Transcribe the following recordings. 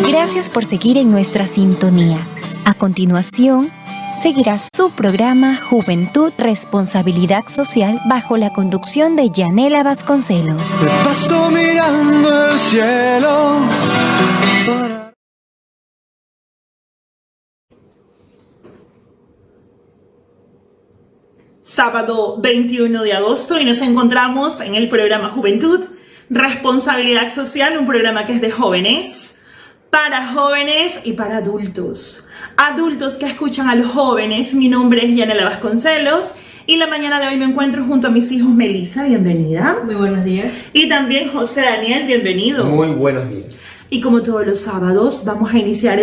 Gracias por seguir en nuestra sintonía. A continuación, seguirá su programa Juventud, Responsabilidad Social bajo la conducción de Yanela Vasconcelos. Me paso mirando el cielo. Sábado 21 de agosto y nos encontramos en el programa Juventud, Responsabilidad Social, un programa que es de jóvenes, para jóvenes y para adultos. Adultos que escuchan a los jóvenes. Mi nombre es Yanela Vasconcelos y la mañana de hoy me encuentro junto a mis hijos. Melissa, bienvenida. Muy buenos días. Y también José Daniel, bienvenido. Muy buenos días. Y como todos los sábados, vamos a iniciar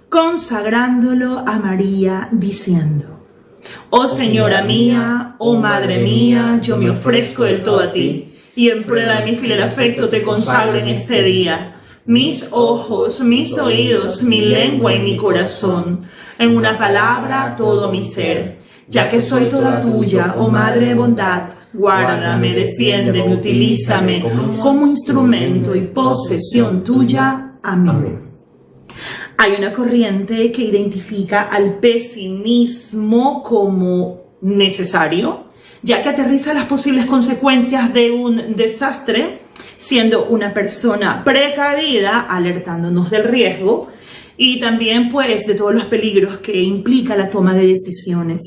consagrándolo a María diciendo: Oh Señora mía, oh Madre mía, yo me ofrezco del todo a ti, y en prueba de mi filial afecto te consagro en este día mis ojos, mis oídos, mi lengua y mi corazón, en una palabra todo mi ser, ya que soy toda tuya, oh Madre de bondad. Guárdame, defiéndeme, utilízame como instrumento y posesión tuya. Amén. Hay una corriente que identifica al pesimismo como necesario, ya que aterriza las posibles consecuencias de un desastre, siendo una persona precavida, alertándonos del riesgo y también pues de todos los peligros que implica la toma de decisiones.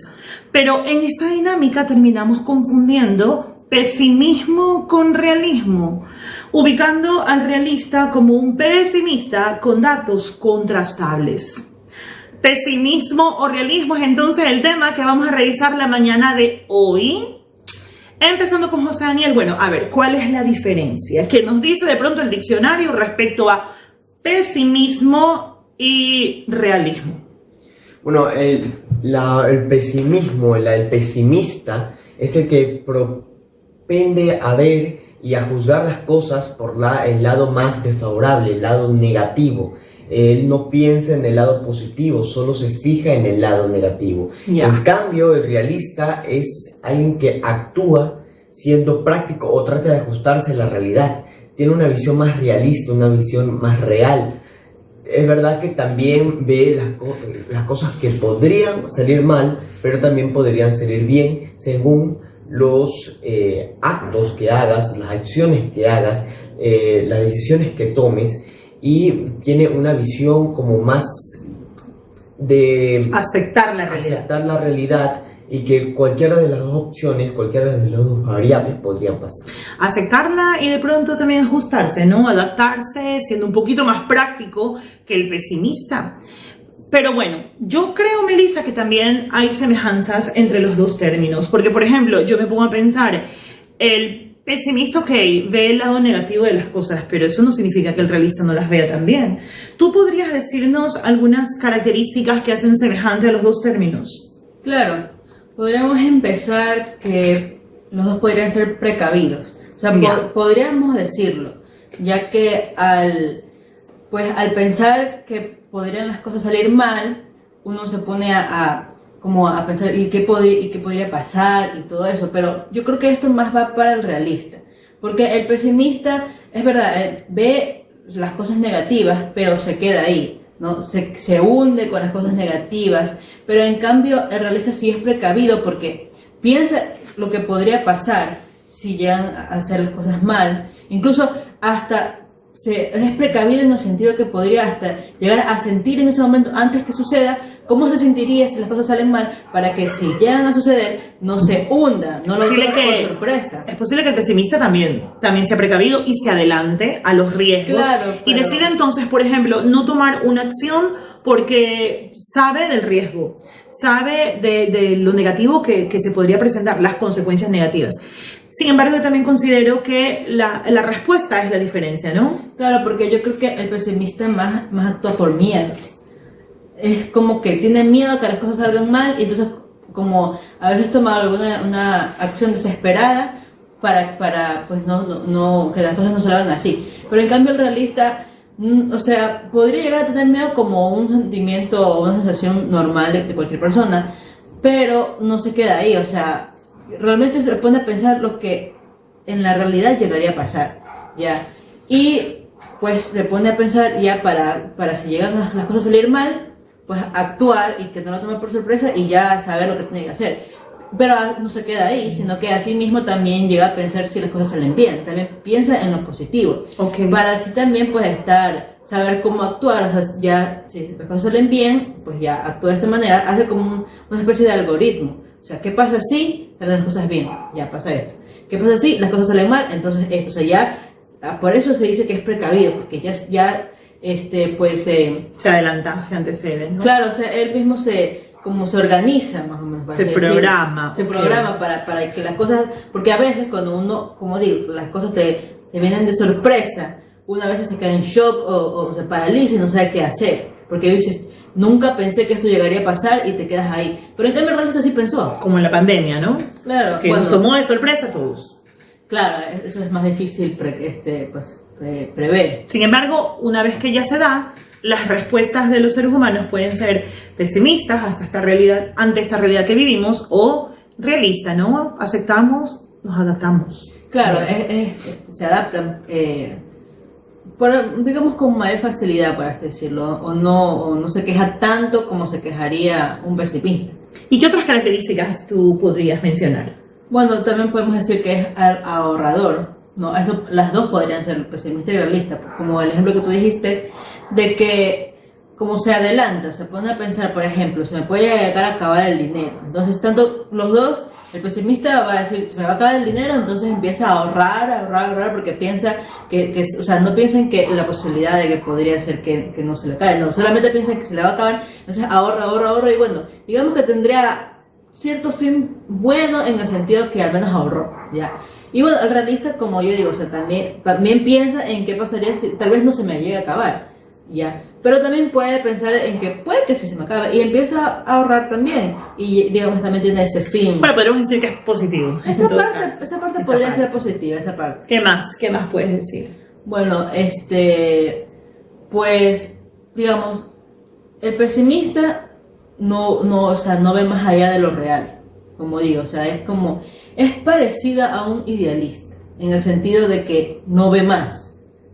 Pero en esta dinámica terminamos confundiendo pesimismo con realismo, ubicando al realista como un pesimista con datos contrastables. Pesimismo o realismo es entonces el tema que vamos a revisar la mañana de hoy. Empezando con José Daniel, bueno, a ver, ¿cuál es la diferencia? ¿Qué nos dice de pronto el diccionario respecto a pesimismo y realismo? Bueno, el pesimismo, el pesimista es el que propende a ver y a juzgar las cosas por el lado más desfavorable, el lado negativo. Él no piensa en el lado positivo, solo se fija en el lado negativo. En cambio, el realista es alguien que actúa siendo práctico o trata de ajustarse a la realidad. Tiene una visión más realista, una visión más real. Es verdad que también ve las cosas que podrían salir mal, pero también podrían salir bien según los actos que hagas, las acciones que hagas, las decisiones que tomes. Y tiene una visión como más de aceptar la realidad y que cualquiera de las dos opciones, cualquiera de las dos variables podrían pasar. Aceptarla y de pronto también ajustarse, ¿no? Adaptarse, siendo un poquito más práctico que el pesimista. Pero bueno, yo creo, Melissa, que también hay semejanzas entre los dos términos. Porque, por ejemplo, yo me pongo a pensar, el pesimista, ok, ve el lado negativo de las cosas, pero eso no significa que el realista no las vea también. ¿Tú podrías decirnos algunas características que hacen semejante a los dos términos? Claro, podríamos empezar que los dos podrían ser precavidos. O sea, podríamos decirlo, ya que al pensar que podrían las cosas salir mal, uno se pone a pensar ¿y qué podría pasar? Y todo eso, pero yo creo que esto más va para el realista, porque el pesimista, es verdad, ve las cosas negativas, pero se queda ahí, ¿no? Se hunde con las cosas negativas, pero en cambio el realista sí es precavido, porque piensa lo que podría pasar si llegan a hacer las cosas mal, incluso hasta es precavido en el sentido que podría hasta llegar a sentir en ese momento, antes que suceda, cómo se sentiría si las cosas salen mal, para que si llegan a suceder no se hunda, no lo tome por sorpresa. Es posible que el pesimista también sea precavido y se adelante a los riesgos. Claro, y decida entonces, por ejemplo, no tomar una acción porque sabe del riesgo, sabe de lo negativo que se podría presentar, las consecuencias negativas. Sin embargo, yo también considero que la respuesta es la diferencia, ¿no? Claro, porque yo creo que el pesimista más actúa por miedo. Es como que tiene miedo a que las cosas salgan mal y entonces como a veces toma una acción desesperada para pues no que las cosas no salgan así. Pero en cambio el realista, o sea, podría llegar a tener miedo como un sentimiento o una sensación normal de cualquier persona, pero no se queda ahí, o sea, realmente se pone a pensar lo que en la realidad llegaría a pasar, ¿ya? Y pues se pone a pensar ya para si llegan las cosas a salir mal, pues actuar y que no lo tomen por sorpresa y ya saber lo que tiene que hacer. Pero no se queda ahí, sino que así mismo también llega a pensar si las cosas salen bien, también piensa en lo positivo, para así también pues saber cómo actuar, o sea, ya si las cosas salen bien, pues ya actúa de esta manera, hace como una especie de algoritmo, o sea, ¿qué pasa si salen las cosas bien? Ya pasa esto. ¿Qué pasa si las cosas salen mal? Entonces esto, o sea, ya, por eso se dice que es precavido, porque ya pues se adelanta, se antecede, ¿no? Claro, o sea, él mismo como se organiza más o menos. Se programa. Se programa para que las cosas, porque a veces cuando uno, como digo, las cosas te vienen de sorpresa, una vez se queda en shock o se paraliza y no sabe qué hacer, porque dices, nunca pensé que esto llegaría a pasar y te quedas ahí. Pero en cambio el realista sí pensó. Como en la pandemia, ¿no? Claro. Que nos tomó de sorpresa a todos. Claro, eso es más difícil prever. Sin embargo, una vez que ya se da, las respuestas de los seres humanos pueden ser pesimistas ante esta realidad que vivimos, o realistas, ¿no? Aceptamos, nos adaptamos. Claro, se adaptan, digamos con mayor facilidad, por así decirlo, o no se queja tanto como se quejaría un pesimista. ¿Y qué otras características tú podrías mencionar? Bueno, también podemos decir que es ahorrador, ¿no? Las dos podrían ser pesimista y realista, como el ejemplo que tú dijiste, de que como se adelanta, se pone a pensar, por ejemplo, se me puede llegar a acabar el dinero. Entonces, tanto los dos, el pesimista va a decir, se me va a acabar el dinero, entonces empieza a ahorrar, porque piensa o sea, no piensa en que la posibilidad de que podría ser que no se le acabe, no, solamente piensa que se le va a acabar, entonces ahorra, y bueno, digamos que tendría cierto fin bueno en el sentido que al menos ahorró, ¿ya? Y bueno, el realista, como yo digo, o sea, también piensa en qué pasaría si tal vez no se me llegue a acabar, ¿ya? Pero también puede pensar en que puede que sí se me acabe y empieza a ahorrar también, y digamos también tiene ese fin. Bueno, podemos decir que es positivo. Esa parte podría ser positiva, esa parte. ¿Qué más puedes decir? Bueno, pues, digamos, el pesimista o sea, no ve más allá de lo real, como digo, o sea, es parecida a un idealista, en el sentido de que no ve más.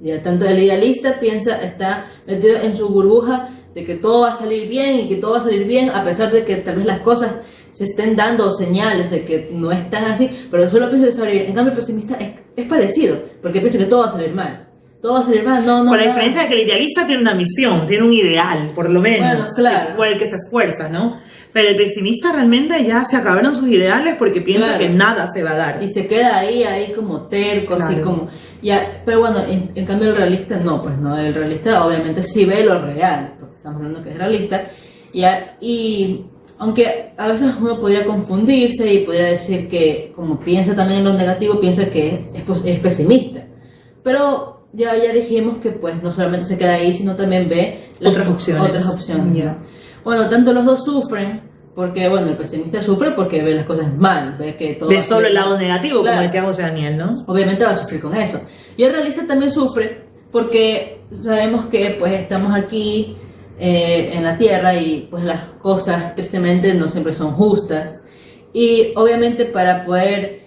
Ya, tanto el idealista está metido en su burbuja de que todo va a salir bien y que todo va a salir bien, a pesar de que tal vez las cosas se estén dando señales de que no están así, pero solo piensa que salir bien. En cambio el pesimista es parecido, porque piensa que todo va a salir mal. Todo va a salir mal, no. Con la diferencia de que el idealista tiene una misión, tiene un ideal, por lo menos, bueno, claro, por el que se esfuerza, ¿no? Pero el pesimista realmente ya se acabaron sus ideales porque piensa que nada se va a dar. Y se queda ahí como terco, así como... Ya, pero bueno, en cambio el realista no, pues no, el realista obviamente sí ve lo real, porque estamos hablando que es realista, ya, y aunque a veces uno podría confundirse y podría decir que como piensa también en lo negativo, piensa que es pesimista, pero ya dijimos que pues no solamente se queda ahí, sino también ve otras opciones. Yeah. Bueno, tanto los dos sufren, porque bueno, el pesimista sufre porque ve las cosas mal, ve que todo... Ve solo el lado negativo, claro, como decía José Daniel, ¿no? Obviamente va a sufrir con eso. Y el realista también sufre porque sabemos que pues estamos aquí en la Tierra y pues las cosas tristemente no siempre son justas. Y obviamente para poder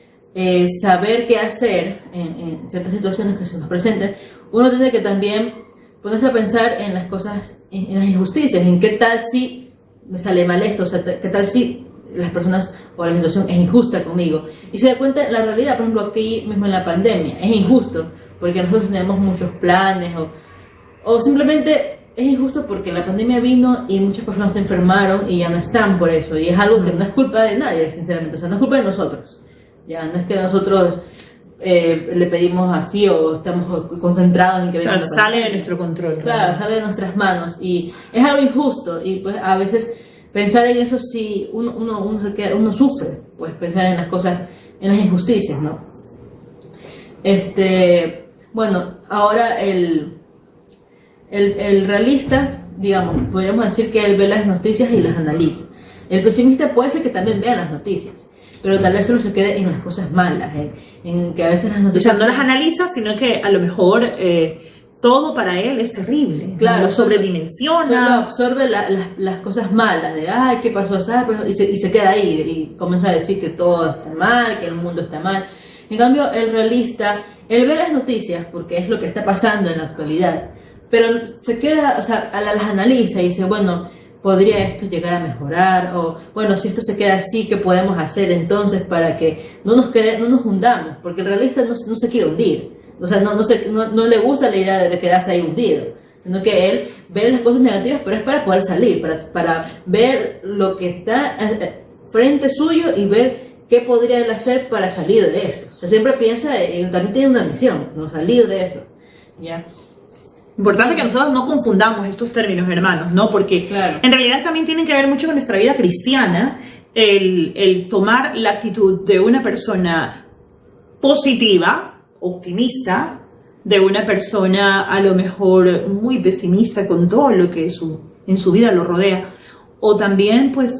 saber qué hacer en ciertas situaciones que se nos presenten, uno tiene que también ponerse a pensar en las cosas, en las injusticias, en qué tal si me sale mal esto, o sea, qué tal si las personas o la situación es injusta conmigo. Y se da cuenta la realidad, por ejemplo, aquí mismo en la pandemia, es injusto porque nosotros tenemos muchos planes o simplemente es injusto porque la pandemia vino y muchas personas se enfermaron y ya no están por eso. Y es algo que no es culpa de nadie, sinceramente, o sea, no es culpa de nosotros. Ya no es que nosotros le pedimos así o estamos concentrados en que venga. Claro, sale de nuestro control. Claro, sale de nuestras manos y es algo injusto y pues a veces pensar en eso sí uno sufre, pues pensar en las cosas, en las injusticias, ¿no? Bueno, ahora el realista, digamos, podríamos decir que él ve las noticias y las analiza. El pesimista puede ser que también vea las noticias, pero tal vez solo se quede en las cosas malas, en que a veces las noticias... O sea, no las analiza, sino que a lo mejor todo para él es terrible. Claro, lo sobredimensiona. Solo absorbe las cosas malas, de ay, ¿qué pasó? Y se queda ahí y comienza a decir que todo está mal, que el mundo está mal. En cambio, el realista, él ve las noticias porque es lo que está pasando en la actualidad, pero se queda, o sea, las analiza y dice, bueno, ¿podría esto llegar a mejorar? O, bueno, si esto se queda así, ¿qué podemos hacer entonces para que no nos hundamos? Porque el realista no se quiere hundir. O sea, no le gusta la idea de quedarse ahí hundido, sino que él ve las cosas negativas, pero es para poder salir, para ver lo que está frente suyo y ver qué podría él hacer para salir de eso. O sea, siempre piensa, también tiene una misión, ¿no? Salir de eso, ¿ya? Importante que nosotros no confundamos estos términos, hermanos, ¿no? Porque claro, en realidad también tienen que ver mucho con nuestra vida cristiana, el tomar la actitud de una persona positiva, optimista, de una persona a lo mejor muy pesimista con todo lo que en su vida lo rodea, o también pues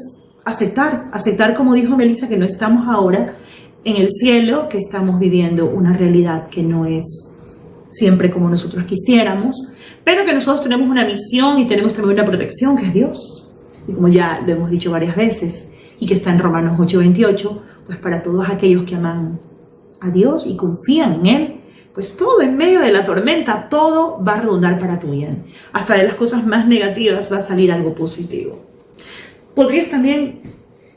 aceptar como dijo Melissa, que no estamos ahora en el cielo, que estamos viviendo una realidad que no es siempre como nosotros quisiéramos, pero que nosotros tenemos una misión y tenemos también una protección, que es Dios, y como ya lo hemos dicho varias veces, y que está en Romanos 8:28, pues para todos aquellos que aman a Dios y confían en Él, pues todo en medio de la tormenta, todo va a redundar para tu bien. Hasta de las cosas más negativas va a salir algo positivo. ¿Podrías también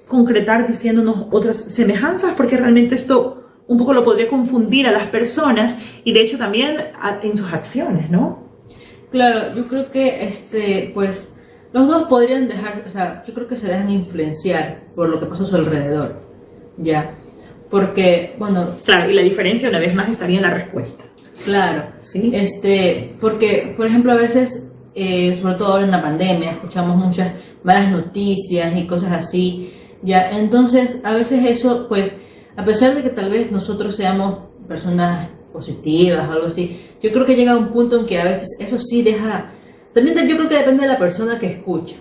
concretar diciéndonos otras semejanzas? Porque realmente esto un poco lo podría confundir a las personas y de hecho también en sus acciones, ¿no? Claro, yo creo que pues los dos podrían dejar, o sea, yo creo que se dejan influenciar por lo que pasa a su alrededor, ¿ya? Porque, bueno... Claro, y la diferencia una vez más estaría en la respuesta. Claro, ¿sí? Porque, por ejemplo, a veces, sobre todo ahora en la pandemia, escuchamos muchas malas noticias y cosas así, ¿ya? Entonces, a veces eso, pues, a pesar de que tal vez nosotros seamos personas positivas o algo así, yo creo que llega a un punto en que a veces eso sí deja... También yo creo que depende de la persona que escucha,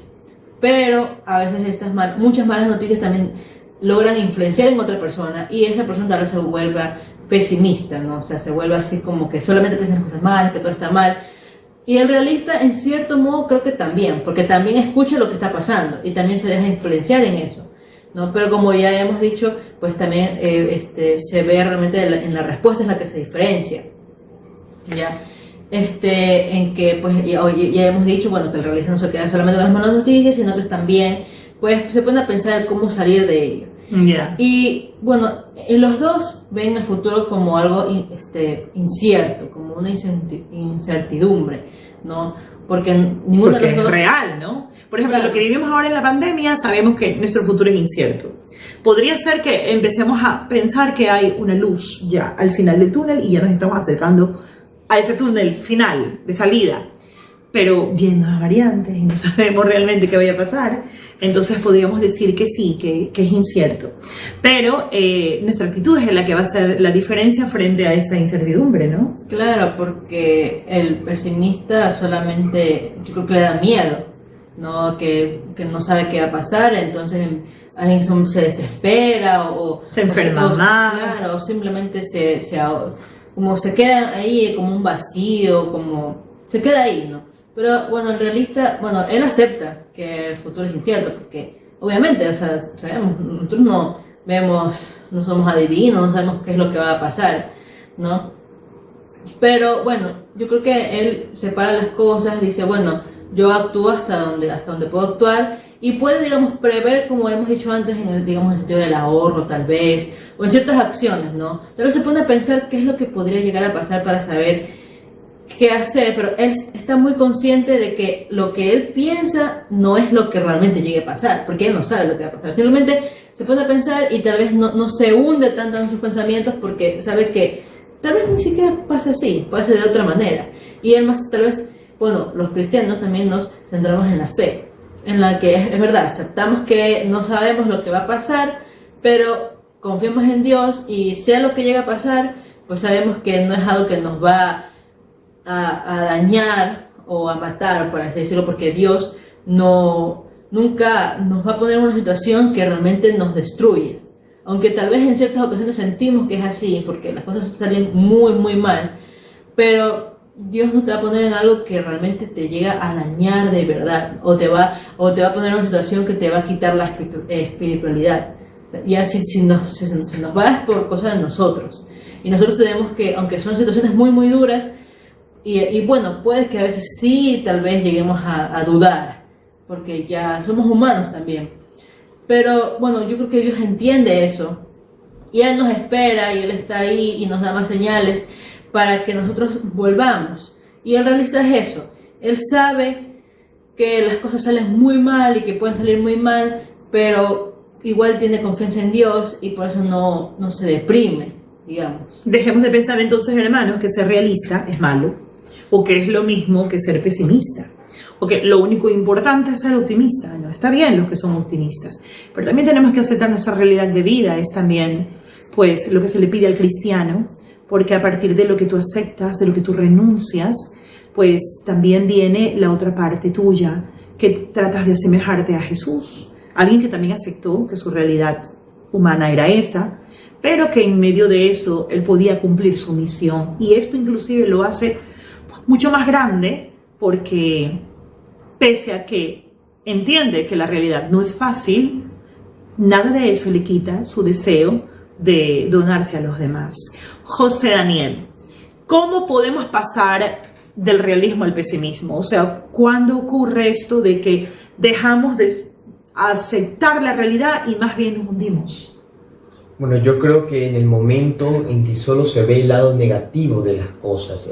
pero a veces muchas malas noticias también logran influenciar en otra persona y esa persona tal vez se vuelva pesimista, ¿no? O sea, se vuelve así como que solamente piensa en cosas malas, que todo está mal. Y el realista, en cierto modo, creo que también, porque también escucha lo que está pasando y también se deja influenciar en eso, ¿no? Pero como ya hemos dicho, pues también se ve realmente en la respuesta en la que se diferencia, ¿ya? En que, pues, ya hemos dicho, bueno, que el realista no se queda solamente con las malas noticias, sino que también, pues, se pone a pensar cómo salir de ello. Yeah. Y, bueno, los dos ven el futuro como algo incierto, como una incertidumbre, ¿no? Porque ninguno de los dos... es real, ¿no? Por ejemplo, Claro. Lo que vivimos ahora en la pandemia, sabemos que nuestro futuro es incierto. Podría ser que empecemos a pensar que hay una luz ya al final del túnel y ya nos estamos acercando a ese túnel final de salida, pero viendo las variantes y no sabemos realmente qué vaya a pasar, entonces podríamos decir que sí, que es incierto. Pero nuestra actitud es la que va a hacer la diferencia frente a esa incertidumbre, ¿no? Claro, porque el pesimista solamente, yo creo que le da miedo, ¿no? Que no sabe qué va a pasar, entonces alguien se desespera o se enferma más. Claro, o simplemente como se queda ahí como un vacío, como se queda ahí, ¿no? Pero bueno, el realista, bueno, él acepta que el futuro es incierto, porque obviamente, o sea, sabemos, nosotros no vemos, no somos adivinos, no sabemos qué es lo que va a pasar, ¿no? Pero bueno, yo creo que él separa las cosas, dice, bueno, yo actúo hasta donde puedo actuar y puede, digamos, prever, como hemos dicho antes, en el sentido del ahorro, tal vez, o en ciertas acciones, ¿no? Tal vez se pone a pensar qué es lo que podría llegar a pasar para saber qué hacer, pero él está muy consciente de que lo que él piensa no es lo que realmente llegue a pasar, porque él no sabe lo que va a pasar. Simplemente se pone a pensar y tal vez no se hunde tanto en sus pensamientos porque sabe que tal vez ni siquiera pasa así, puede ser de otra manera. Y además, tal vez, bueno, los cristianos también nos centramos en la fe, en la que es verdad, aceptamos que no sabemos lo que va a pasar, pero confiamos en Dios y sea lo que llegue a pasar, pues sabemos que no es algo que nos va a dañar o a matar, por así decirlo, porque Dios nunca nos va a poner en una situación que realmente nos destruya. Aunque tal vez en ciertas ocasiones sentimos que es así, porque las cosas salen muy, muy mal, pero Dios no te va a poner en algo que realmente te llega a dañar de verdad, o te va a poner en una situación que te va a quitar la espiritualidad. Ya si nos va es por cosas de nosotros. Y nosotros tenemos que, aunque son situaciones muy muy duras, y bueno, puede que a veces sí, tal vez lleguemos a dudar, porque ya somos humanos también. Pero bueno, yo creo que Dios entiende eso, y Él nos espera, y Él está ahí, y nos da más señales para que nosotros volvamos. Y el realista es eso. Él sabe que las cosas salen muy mal y que pueden salir muy mal, pero igual tiene confianza en Dios y por eso no se deprime, digamos. Dejemos de pensar entonces, hermanos, que ser realista es malo, o que es lo mismo que ser pesimista, o que lo único importante es ser optimista. No, está bien los que son optimistas, pero también tenemos que aceptar nuestra realidad de vida. Es también pues lo que se le pide al cristiano, porque a partir de lo que tú aceptas, de lo que tú renuncias, pues también viene la otra parte tuya, que tratas de asemejarte a Jesús, alguien que también aceptó que su realidad humana era esa, pero que en medio de eso él podía cumplir su misión. Y esto inclusive lo hace mucho más grande, porque pese a que entiende que la realidad no es fácil, nada de eso le quita su deseo de donarse a los demás. José Daniel, ¿cómo podemos pasar del realismo al pesimismo? O sea, ¿cuándo ocurre esto de que dejamos de aceptar la realidad y más bien nos hundimos? Bueno, yo creo que en el momento en que solo se ve el lado negativo de las cosas,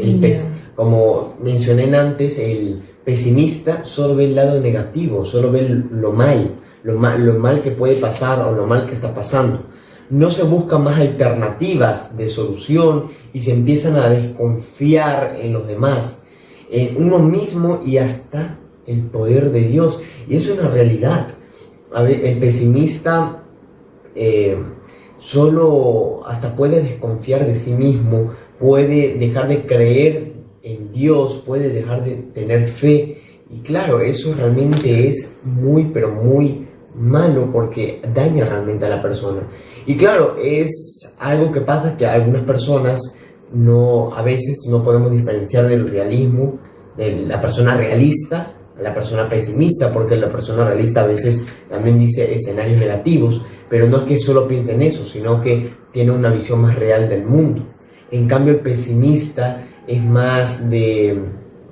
como mencioné antes, el pesimista solo ve el lado negativo, solo ve lo mal que puede pasar o lo mal que está pasando. No se buscan más alternativas de solución y se empiezan a desconfiar en los demás, en uno mismo y hasta el poder de Dios. Y eso es una realidad. A ver, el pesimista solo hasta puede desconfiar de sí mismo, puede dejar de creer en Dios, puede dejar de tener fe. Y claro, eso realmente es muy, pero muy malo, porque daña realmente a la persona. Y claro, es algo que pasa que algunas personas a veces no podemos diferenciar del realismo, de la persona realista a la persona pesimista, porque la persona realista a veces también dice escenarios negativos, pero no es que solo piense en eso, sino que tiene una visión más real del mundo. En cambio, el pesimista es más de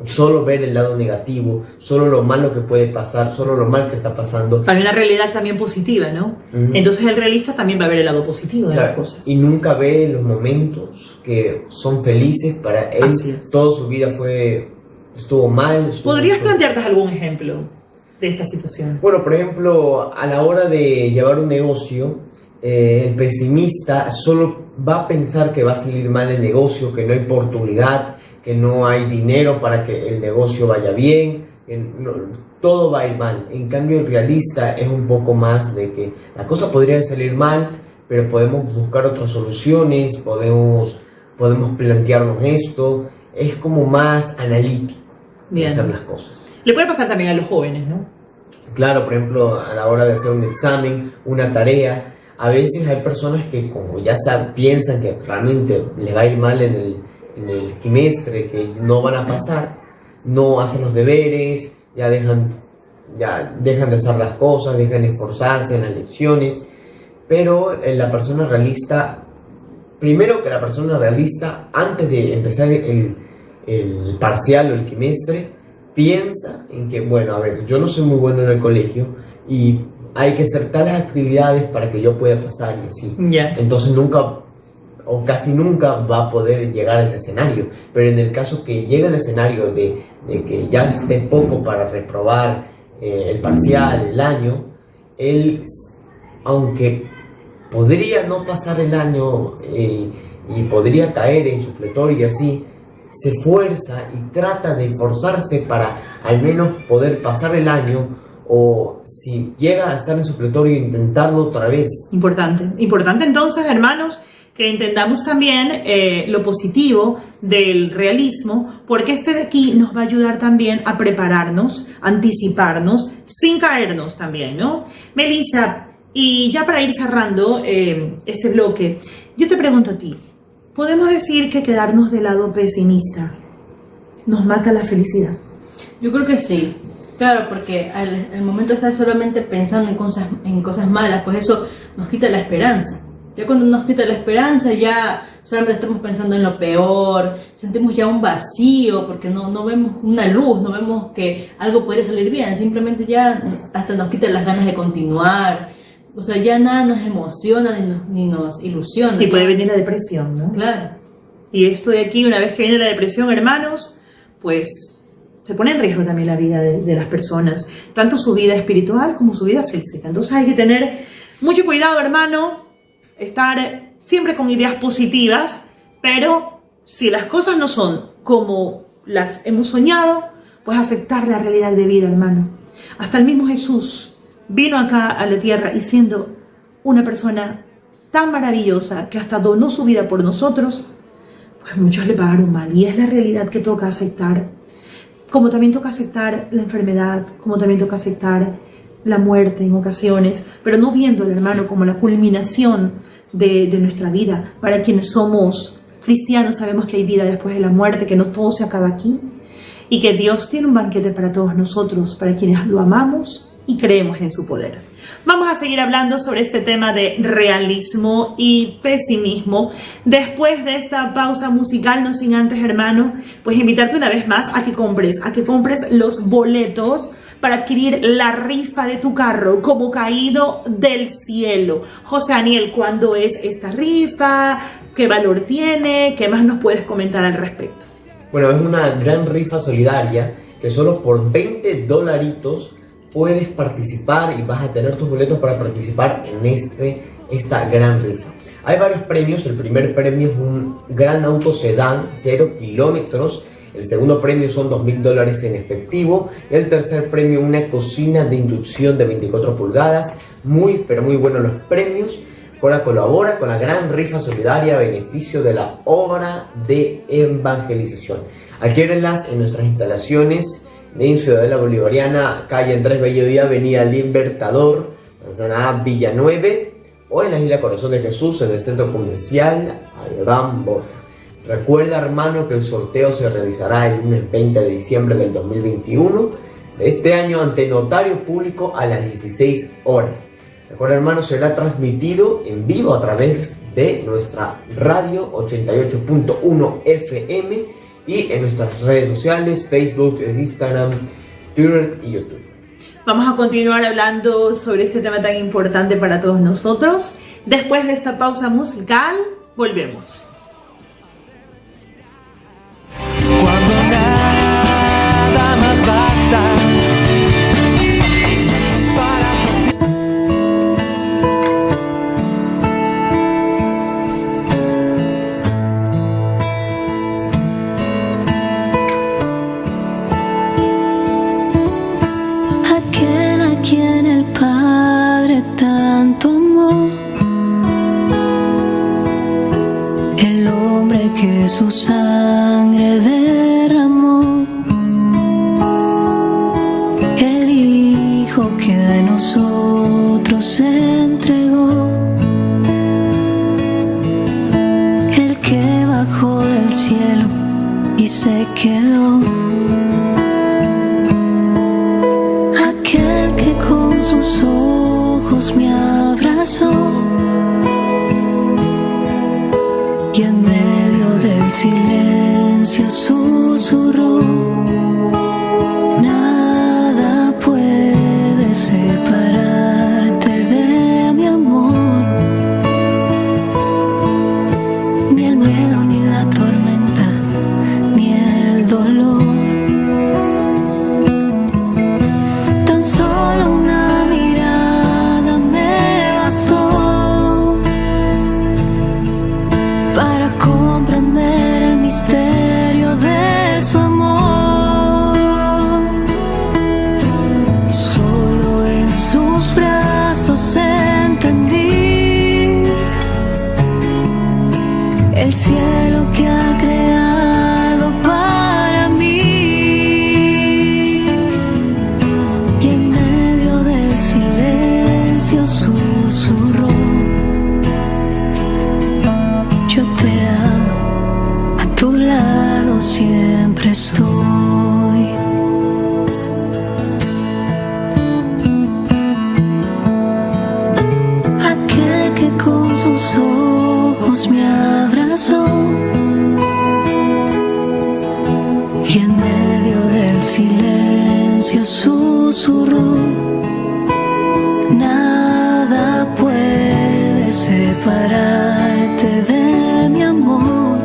solo ver el lado negativo, solo lo malo que puede pasar, solo lo mal que está pasando. Hay una realidad también positiva, ¿no? Uh-huh. Entonces el realista también va a ver el lado positivo de las cosas. Y nunca ve los momentos que son felices para él. Toda su vida estuvo mal. ¿Podrías plantearte algún ejemplo de esta situación? Bueno, por ejemplo, a la hora de llevar un negocio, el pesimista solo va a pensar que va a salir mal el negocio, que no hay oportunidad, que no hay dinero para que el negocio vaya bien, todo va a ir mal. En cambio, el realista es un poco más de que la cosa podría salir mal, pero podemos buscar otras soluciones, podemos plantearnos esto. Es como más analítico de hacer las cosas. Le puede pasar también a los jóvenes, ¿no? Claro, por ejemplo, a la hora de hacer un examen, una tarea, a veces hay personas que como ya piensan que realmente les va a ir mal en el trimestre, que no van a pasar, no hacen los deberes, ya dejan de hacer las cosas, dejan de esforzarse en las lecciones. Pero la persona realista, primero que la persona realista, antes de empezar el parcial o el trimestre, piensa en que, bueno, a ver, yo no soy muy bueno en el colegio y hay que hacer tales actividades para que yo pueda pasar y así. Yeah. Entonces nunca o casi nunca va a poder llegar a ese escenario. Pero en el caso que llegue al escenario de que ya esté poco para reprobar el parcial, el año, él, aunque podría no pasar el año y podría caer en supletorio y así, se esfuerza y trata de esforzarse para al menos poder pasar el año, o si llega a estar en supletorio, intentarlo otra vez. Importante entonces, hermanos, que entendamos también lo positivo del realismo, porque este de aquí nos va a ayudar también a prepararnos, anticiparnos, sin caernos también, ¿no? Melissa, y ya para ir cerrando este bloque, yo te pregunto a ti, ¿podemos decir que quedarnos del lado pesimista nos mata la felicidad. Yo creo que sí. Claro, porque al momento de estar solamente pensando en cosas malas, pues eso nos quita la esperanza. Ya cuando nos quita la esperanza, ya solamente estamos pensando en lo peor, sentimos ya un vacío, porque no vemos una luz, no vemos que algo podría salir bien, simplemente ya hasta nos quita las ganas de continuar. O sea, ya nada nos emociona ni nos ilusiona. Y puede venir la depresión, ¿no? Claro. Y esto de aquí, una vez que viene la depresión, hermanos, pues se pone en riesgo también la vida de las personas, tanto su vida espiritual como su vida física. Entonces hay que tener mucho cuidado, hermano, estar siempre con ideas positivas, pero si las cosas no son como las hemos soñado, pues aceptar la realidad de vida, hermano. Hasta el mismo Jesús vino acá a la tierra y siendo una persona tan maravillosa que hasta donó su vida por nosotros, pues muchos le pagaron mal, y es la realidad que toca aceptar. Como también toca aceptar la enfermedad, como también toca aceptar la muerte en ocasiones, pero no viendo al hermano como la culminación de nuestra vida. Para quienes somos cristianos sabemos que hay vida después de la muerte, que no todo se acaba aquí, y que Dios tiene un banquete para todos nosotros, para quienes lo amamos y creemos en su poder. Vamos a seguir hablando sobre este tema de realismo y pesimismo después de esta pausa musical, no sin antes, hermano, pues invitarte una vez más a que compres los boletos para adquirir la rifa de tu carro como caído del cielo. José Daniel, ¿cuándo es esta rifa? ¿Qué valor tiene? ¿Qué más nos puedes comentar al respecto? Bueno, es una gran rifa solidaria que solo por $20 puedes participar y vas a tener tus boletos para participar en esta gran rifa. Hay varios premios. El primer premio es un gran auto sedán, 0 kilómetros. El segundo premio son $2.000 en efectivo. Y el tercer premio, una cocina de inducción de 24 pulgadas. Muy, pero muy buenos los premios. Cora colabora con la gran rifa solidaria a beneficio de la obra de evangelización. Adquiérenlas en nuestras instalaciones en Ciudadela Bolivariana, calle Andrés Bello Díaz, avenida Libertador, manzana Villanueva, o en la isla Corazón de Jesús, en el centro comercial Albán Borja. Recuerda, hermano, que el sorteo se realizará el lunes 20 de diciembre del 2021 de este año ante notario público a las 16 horas. Recuerda, hermano, será transmitido en vivo a través de nuestra radio 88.1 FM y en nuestras redes sociales, Facebook, Instagram, Twitter y YouTube. Vamos a continuar hablando sobre este tema tan importante para todos nosotros. Después de esta pausa musical, volvemos. Cuando nada más basta para aquel a quien el Padre tanto amó, el hombre que su sangre derramó, el Hijo que de nosotros se entregó, el que bajó del cielo y se quedó, aquel que con sus ojos me abrazó y en medio del silencio susurró: nada puede separarte de mi amor, ni el miedo, ni la tormenta, ni el dolor. Tan solo una mirada me bastó para comprender el misterio de su amor. Solo en sus brazos entendí el cielo que ha creado para mí, y en medio del silencio susurró: yo te amo, a tu lado siempre estoy. sus ojos me abrazó y en medio del silencio susurró: nada puede separarte de mi amor,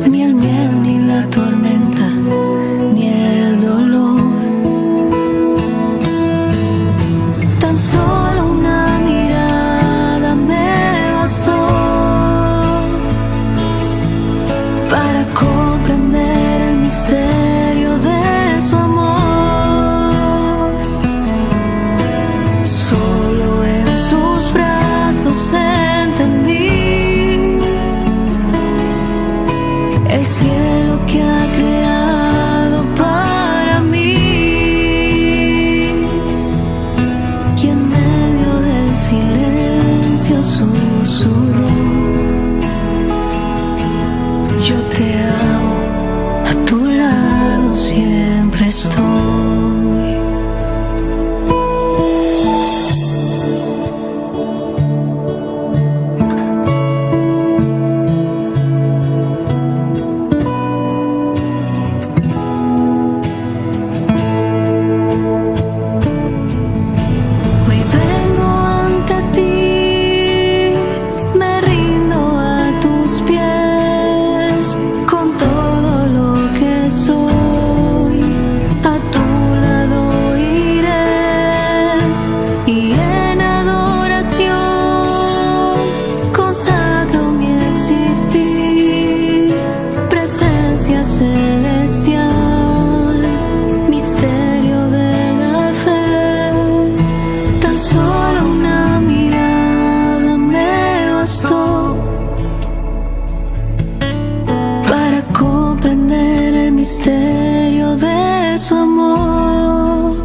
ni el miedo, ni la tormenta, ni el dolor. Tan solo una mirada me bastó para comprender el misterio de su amor. Solo en sus brazos entendí el cielo que ha creado para mí. Y en medio del silencio susurró: yo te amo, a tu lado siempre estoy. Hoy vengo ante ti, me rindo a tus pies, con todo lo que soy, a tu lado iré, y en adoración consagro mi existir, presencia celestial, misterio de la fe. Tan solo una mirada me bastó para comprender el misterio de su amor.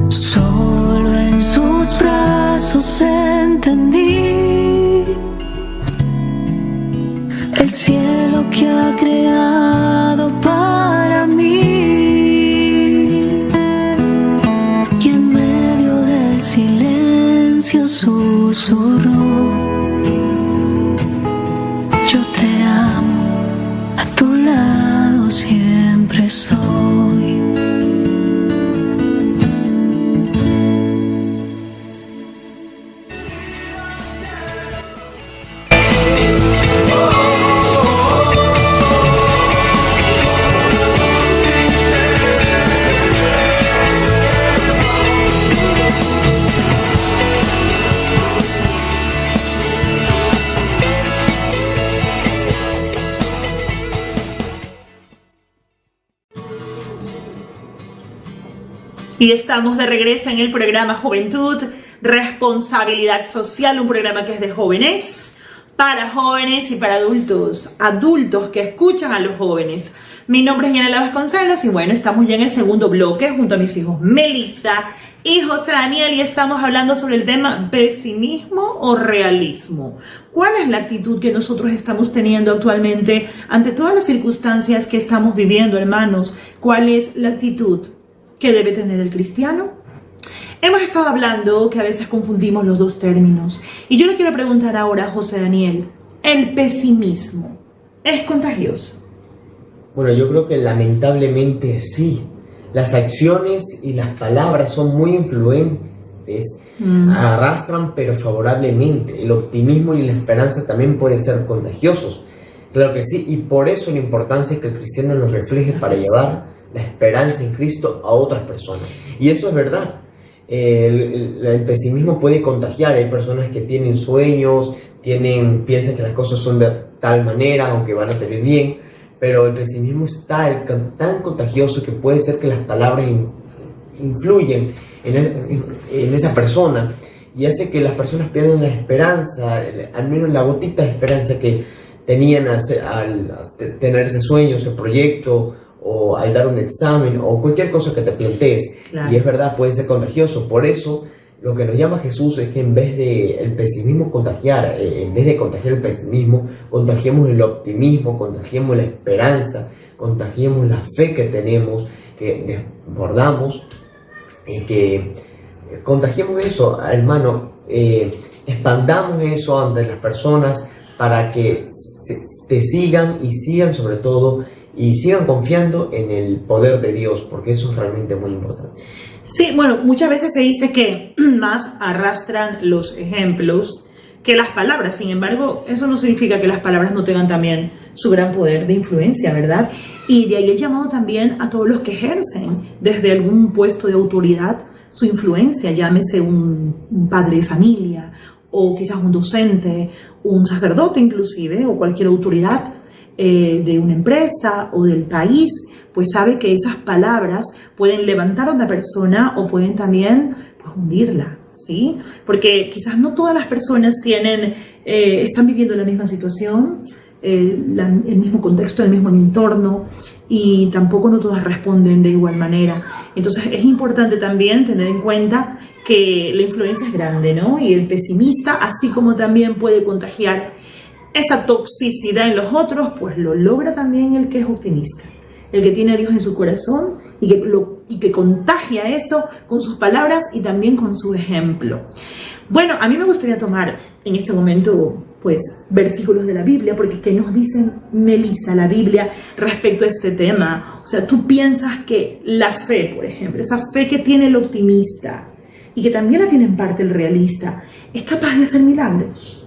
Solo en sus brazos entendí el cielo que ha creado para mí. Y en medio del silencio susurró: yo te amo, a tu lado siempre estoy. Y estamos de regreso en el programa Juventud, Responsabilidad Social, un programa que es de jóvenes, para jóvenes y para adultos, adultos que escuchan a los jóvenes. Mi nombre es Yanela Vasconcelos y bueno, estamos ya en el segundo bloque junto a mis hijos Melissa y José Daniel y estamos hablando sobre el tema pesimismo o realismo. ¿Cuál es la actitud que nosotros estamos teniendo actualmente ante todas las circunstancias que estamos viviendo, hermanos? ¿Cuál es la actitud que debe tener el cristiano? Hemos estado hablando que a veces confundimos los dos términos y yo le quiero preguntar ahora a José Daniel, ¿el pesimismo es contagioso? Bueno, yo creo que lamentablemente sí. Las acciones y las palabras son muy influentes, arrastran pero favorablemente. El optimismo y la esperanza también pueden ser contagiosos. Claro que sí, y por eso la importancia es que el cristiano nos refleje para llevar la esperanza en Cristo a otras personas. Y eso es verdad. El pesimismo puede contagiar. Hay personas que tienen sueños, piensan que las cosas son de tal manera, aunque van a salir bien, pero el pesimismo es tan contagioso que puede ser que las palabras influyen en esa persona y hace que las personas pierdan la esperanza, al menos la gotita de esperanza que tenían al tener ese sueño, ese proyecto, o al dar un examen, o cualquier cosa que te plantees. Claro. Y es verdad, puede ser contagioso. Por eso, lo que nos llama Jesús es que en vez de el pesimismo contagiar, en vez de contagiar el pesimismo, contagiemos el optimismo, contagiemos la esperanza, contagiemos la fe que tenemos, que desbordamos, y que contagiemos eso, hermano, expandamos eso ante las personas para que te sigan y sigan sobre todo y sigan confiando en el poder de Dios, porque eso es realmente muy importante. Sí, bueno, muchas veces se dice que más arrastran los ejemplos que las palabras. Sin embargo, eso no significa que las palabras no tengan también su gran poder de influencia, ¿verdad? Y de ahí el llamado también a todos los que ejercen desde algún puesto de autoridad su influencia, llámese un padre de familia, o quizás un docente, un sacerdote inclusive, o cualquier autoridad de una empresa o del país, pues sabe que esas palabras pueden levantar a una persona o pueden también pues, hundirla, ¿sí? Porque quizás no todas las personas están viviendo la misma situación, el mismo contexto, el mismo entorno, y tampoco no todas responden de igual manera. Entonces es importante también tener en cuenta que la influencia es grande, ¿no? Y el pesimista, así como también puede contagiar esa toxicidad en los otros, pues lo logra también el que es optimista, el que tiene a Dios en su corazón y que contagia eso con sus palabras y también con su ejemplo. Bueno, a mí me gustaría tomar en este momento pues versículos de la Biblia, porque ¿qué nos dicen, Melissa, la Biblia respecto a este tema? O sea, tú piensas que la fe, por ejemplo, esa fe que tiene el optimista y que también la tiene en parte el realista, ¿es capaz de hacer milagros?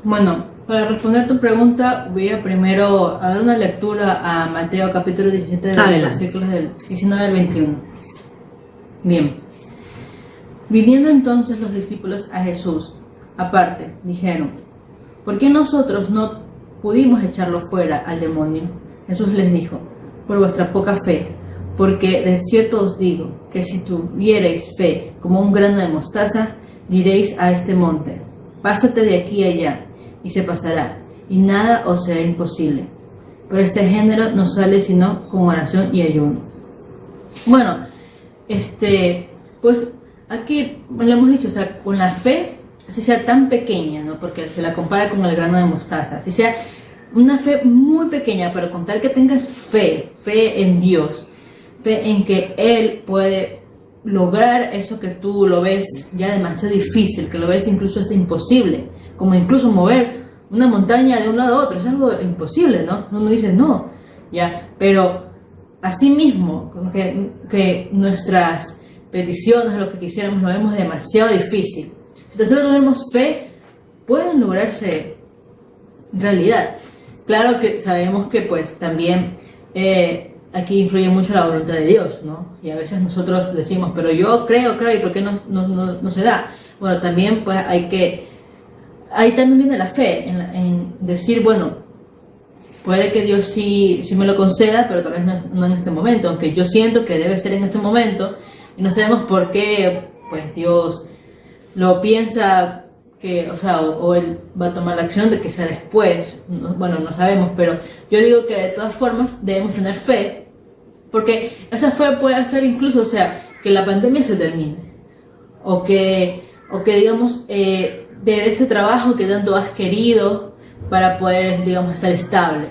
Bueno, para responder tu pregunta, voy a primero a dar una lectura a Mateo capítulo 17 de los versículos del 19 al 21. Bien. Viniendo entonces los discípulos a Jesús, aparte, dijeron: ¿por qué nosotros no pudimos echarlo fuera al demonio? Jesús les dijo: por vuestra poca fe, porque de cierto os digo que si tuvierais fe como un grano de mostaza, diréis a este monte: pásate de aquí a allá, y se pasará, y nada os será imposible. Pero este género no sale sino con oración y ayuno. Bueno, pues aquí lo hemos dicho, o sea, con la fe, si sea tan pequeña, ¿no? Porque se la compara con el grano de mostaza, si sea una fe muy pequeña, pero con tal que tengas fe en Dios, fe en que Él puede lograr eso que tú lo ves ya demasiado difícil, que lo ves incluso hasta imposible, como incluso mover una montaña de un lado a otro, es algo imposible, ¿no? Uno dice no, ya, pero así mismo, que nuestras peticiones, lo que quisiéramos, lo vemos demasiado difícil. Si tan solo tenemos fe, pueden lograrse realidad. Claro que sabemos que pues también aquí influye mucho la voluntad de Dios, ¿no? Y a veces nosotros decimos, pero yo creo, ¿y por qué no se da? Bueno, también pues ahí también viene la fe, en decir, bueno, puede que Dios sí me lo conceda, pero tal vez no en este momento, aunque yo siento que debe ser en este momento, y no sabemos por qué, pues Dios lo piensa que, o Él va a tomar la acción de que sea después, bueno, no sabemos, pero yo digo que de todas formas debemos tener fe, porque esa fe puede hacer incluso, o sea, que la pandemia se termine, o que digamos, de ese trabajo que tanto has querido para poder, digamos, estar estable,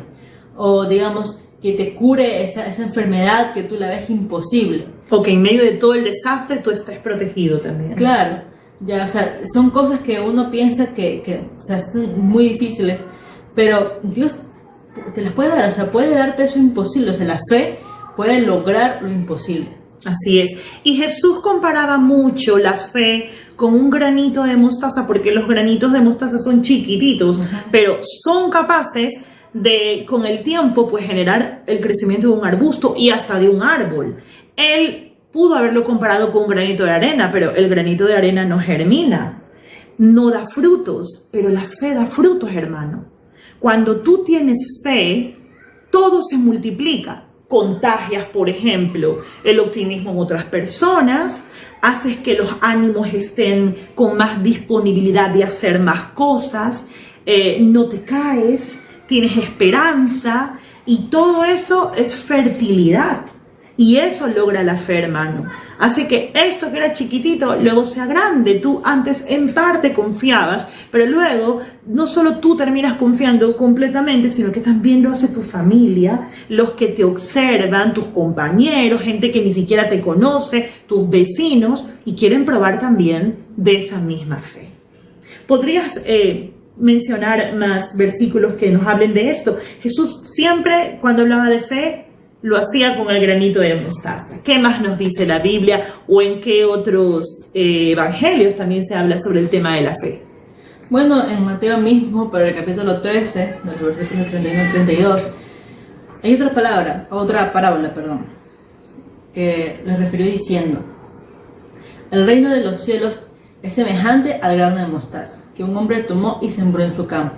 o digamos, que te cure esa enfermedad que tú la ves imposible. O que en medio de todo el desastre tú estés protegido también. Claro, ya, o sea, son cosas que uno piensa que o sea, están muy difíciles, pero Dios te las puede dar, o sea, puede darte eso imposible, o sea, la fe puede lograr lo imposible. Así es. Y Jesús comparaba mucho la fe con un granito de mostaza, porque los granitos de mostaza son chiquititos, pero son capaces de, con el tiempo, pues generar el crecimiento de un arbusto y hasta de un árbol. Él pudo haberlo comparado con un granito de arena, pero el granito de arena no germina, no da frutos, pero la fe da frutos, hermano. Cuando tú tienes fe, todo se multiplica. Contagias, por ejemplo, el optimismo en otras personas, haces que los ánimos estén con más disponibilidad de hacer más cosas, no te caes, tienes esperanza, y todo eso es fertilidad. Y eso logra la fe, hermano. Hace que esto que era chiquitito luego sea grande. Tú antes en parte confiabas, pero luego no solo tú terminas confiando completamente, sino que también lo hace tu familia, los que te observan, tus compañeros, gente que ni siquiera te conoce, tus vecinos, y quieren probar también de esa misma fe. ¿Podrías mencionar más versículos que nos hablen de esto? Jesús siempre, cuando hablaba de fe, lo hacía con el granito de mostaza. ¿Qué más nos dice la Biblia o en qué otros evangelios también se habla sobre el tema de la fe? Bueno, en Mateo mismo, para el capítulo 13, de los versículos 31 y 32, hay otra parábola, que les refirió diciendo: el reino de los cielos es semejante al grano de mostaza, que un hombre tomó y sembró en su campo,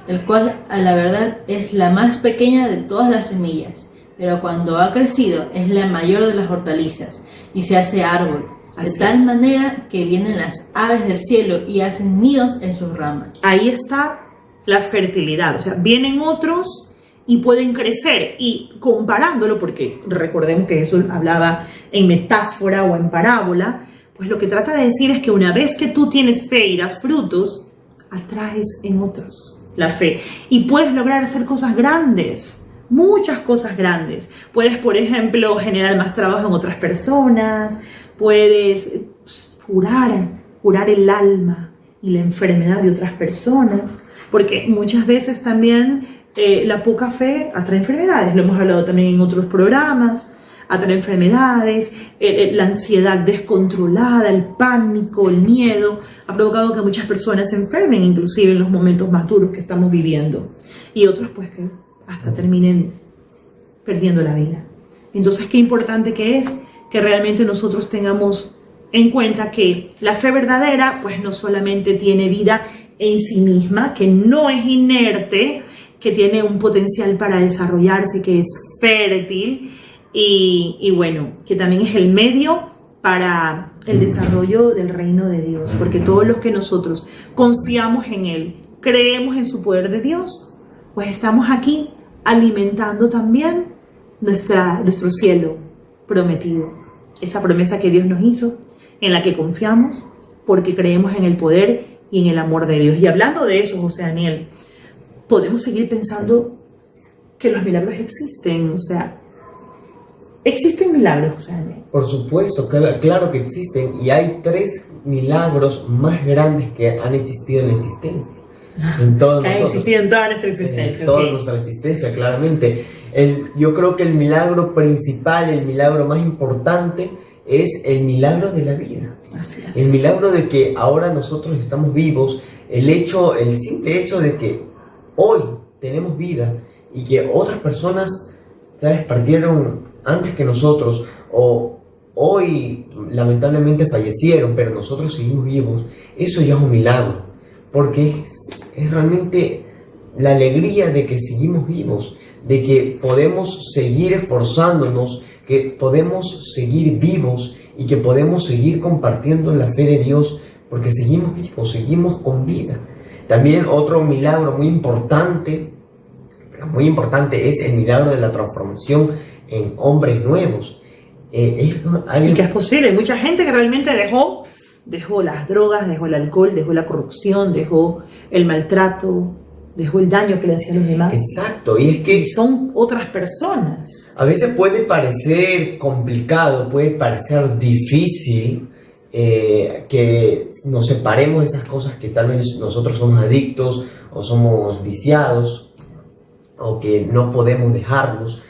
el cual a la verdad es la más pequeña de todas las semillas, pero cuando ha crecido es la mayor de las hortalizas y se hace árbol, de tal manera que vienen las aves del cielo y hacen nidos en sus ramas. Ahí está la fertilidad, o sea, vienen otros y pueden crecer, y comparándolo, porque recordemos que Jesús hablaba en metáfora o en parábola, pues lo que trata de decir es que una vez que tú tienes fe y das frutos, atraes en otros la fe y puedes lograr hacer cosas grandes. Muchas cosas grandes. Puedes, por ejemplo, generar más trabajo en otras personas, puedes curar el alma y la enfermedad de otras personas, porque muchas veces también la poca fe atrae enfermedades, lo hemos hablado también en otros programas, atrae enfermedades, la ansiedad descontrolada, el pánico, el miedo, ha provocado que muchas personas se enfermen, inclusive en los momentos más duros que estamos viviendo, y otros pues que hasta terminen perdiendo la vida. Entonces, qué importante que es que realmente nosotros tengamos en cuenta que la fe verdadera, pues no solamente tiene vida en sí misma, que no es inerte, que tiene un potencial para desarrollarse, que es fértil, y bueno, que también es el medio para el desarrollo del reino de Dios, porque todos los que nosotros confiamos en Él, creemos en su poder de Dios, pues estamos aquí alimentando también nuestro cielo prometido. Esa promesa que Dios nos hizo, en la que confiamos, porque creemos en el poder y en el amor de Dios. Y hablando de eso, José Daniel, podemos seguir pensando que los milagros existen. O sea, ¿existen milagros, José Daniel? Por supuesto, claro que existen. Y hay 3 milagros más grandes que han existido en la existencia. En todos nosotros. Existido en toda nuestra existencia. En toda nuestra existencia, claramente. Yo creo que el milagro principal, el milagro más importante, es el milagro de la vida. Así es. El milagro de que ahora nosotros estamos vivos, el simple hecho de que hoy tenemos vida y que otras personas tal vez partieron antes que nosotros o hoy lamentablemente fallecieron, pero nosotros seguimos vivos, eso ya es un milagro, porque es realmente la alegría de que seguimos vivos, de que podemos seguir esforzándonos, que podemos seguir vivos y que podemos seguir compartiendo la fe de Dios, porque seguimos vivos, seguimos con vida. También otro milagro muy importante es el milagro de la transformación en hombres nuevos. Y que es posible. Hay mucha gente que realmente dejó las drogas, dejó el alcohol, dejó la corrupción, dejó el maltrato, dejó el daño que le hacían a los demás. Exacto, y es que son otras personas. A veces puede parecer complicado, puede parecer difícil que nos separemos de esas cosas que tal vez nosotros somos adictos o somos viciados o que no podemos dejarlos.